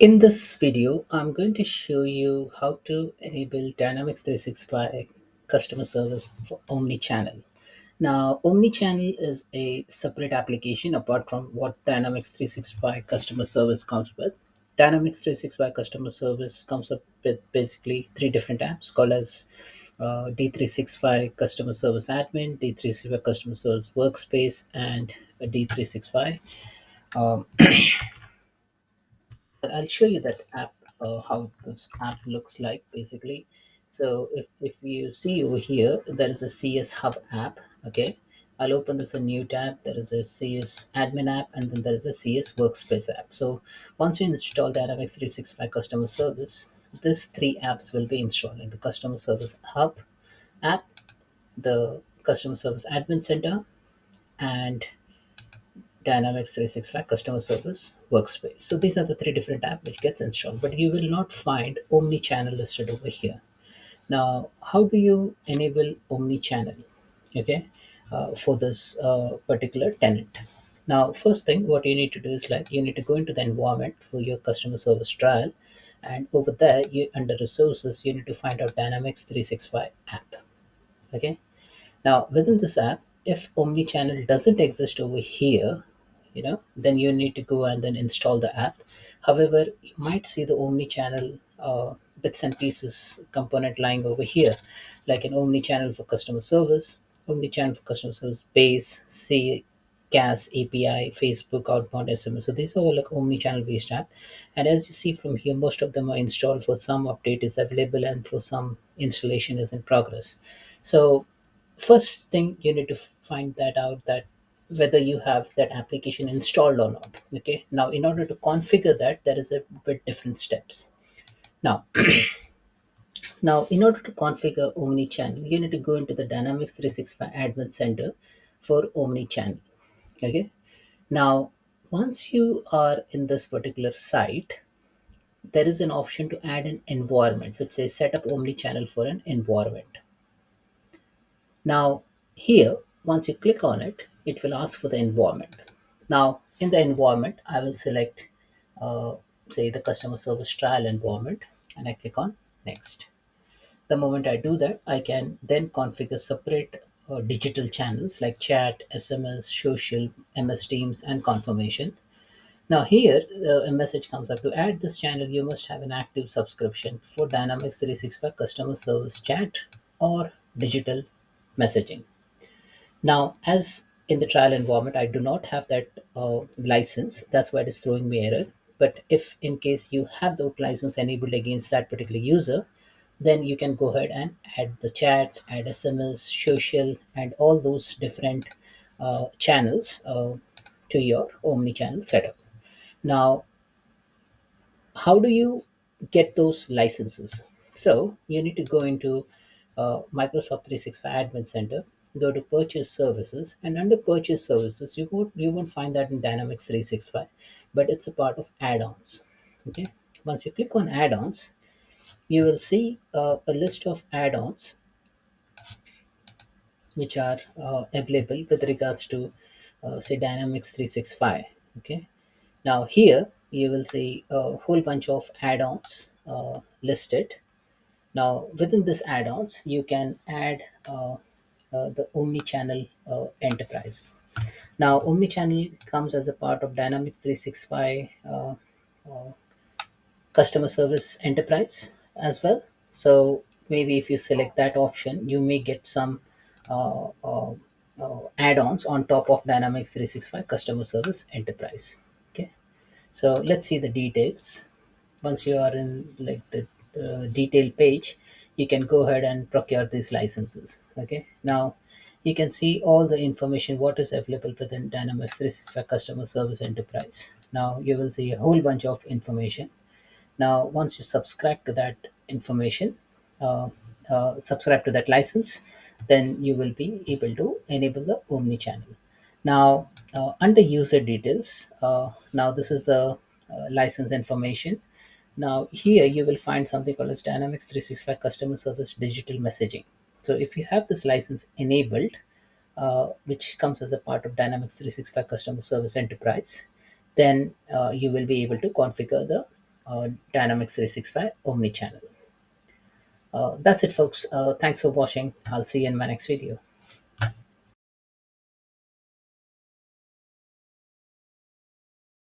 In this video, I'm going to show you how to enable Dynamics 365 customer service for Omnichannel. Now, Omnichannel is a separate application apart from what Dynamics 365 customer service comes with. Dynamics 365 customer service comes up with basically three different apps called as D365 customer service admin, D365 customer service workspace, and D365. I'll show you that app, how this app looks like basically. So if you see over here, there is a CS Hub app. Okay, I'll open this a new tab. There is a CS Admin app, and then there is a CS Workspace app. So once you install Dynamics 365 Customer Service, these three apps will be installed in the Customer Service Hub app, the Customer Service Admin Center, and Dynamics 365 customer service workspace. So these are the three different apps which gets installed, but you will not find omni-channel listed over here. Now, how do you enable omni-channel? Okay, for this particular tenant. Now, first thing, what you need to do is like you need to go into the environment for your customer service trial, and over there, you under resources, you need to find out Dynamics 365 app. Okay, now, within this app, if omnichannel doesn't exist over here, then you need to go and then install the app. However, you might see the omnichannel bits and pieces component lying over here, like an omnichannel for customer service, omnichannel for customer service base, say CAS API, Facebook, outbound SMS. So these are all like omnichannel based app. And as you see from here, most of them are installed. For some, update is available, and for some, installation is in progress. So first thing you need to find that out, that whether you have that application installed or not. Okay, now in order to configure that, there is a bit different steps. Now now in order to configure omni-channel, you need to go into the Dynamics 365 admin center for omni-channel. Okay, now once you are in this particular site, there is an option to add an environment which says set up omni-channel for an environment. Now, here, once you click on it, it will ask for the environment. Now, in the environment, I will select, uh, say, the customer service trial environment, and I click on next. The moment I do that, I can then configure separate digital channels like chat, SMS, social, MS Teams, and confirmation. Now, here, a message comes up to add this channel. You must have an active subscription for Dynamics 365 customer service chat or digital messaging. Now, as in the trial environment, I do not have that license. That's why it is throwing me error. But if in case you have that license enabled against that particular user, then you can go ahead and add the chat, add SMS, social, and all those different channels to your omni-channel setup. Now, how do you get those licenses? So you need to go into Microsoft 365 Admin Center, go to Purchase Services, and under Purchase Services, you won't find that in Dynamics 365, but it's a part of add-ons. Okay, once you click on add-ons, you will see a list of add-ons which are available with regards to say Dynamics 365. Okay, now here you will see a whole bunch of add-ons listed. Now within this add-ons, you can add the omni-channel enterprise. Now omni-channel comes as a part of Dynamics 365 customer service enterprise as well. So maybe if you select that option, you may get some add-ons on top of Dynamics 365 customer service enterprise. Okay, so let's see the details. Once you are in like the detail page, you can go ahead and procure these licenses. Okay, now you can see all the information what is available within Dynamics 365 customer service enterprise. Now you will see a whole bunch of information. Now once you subscribe to that information, uh, subscribe to that license, then you will be able to enable the omni channel. Now under user details, now this is the license information. Now here you will find something called as Dynamics 365 customer service digital messaging. So if you have this license enabled, which comes as a part of Dynamics 365 customer service enterprise, then you will be able to configure the Dynamics 365 Omnichannel. That's it, folks. Thanks for watching. I'll see you in my next video.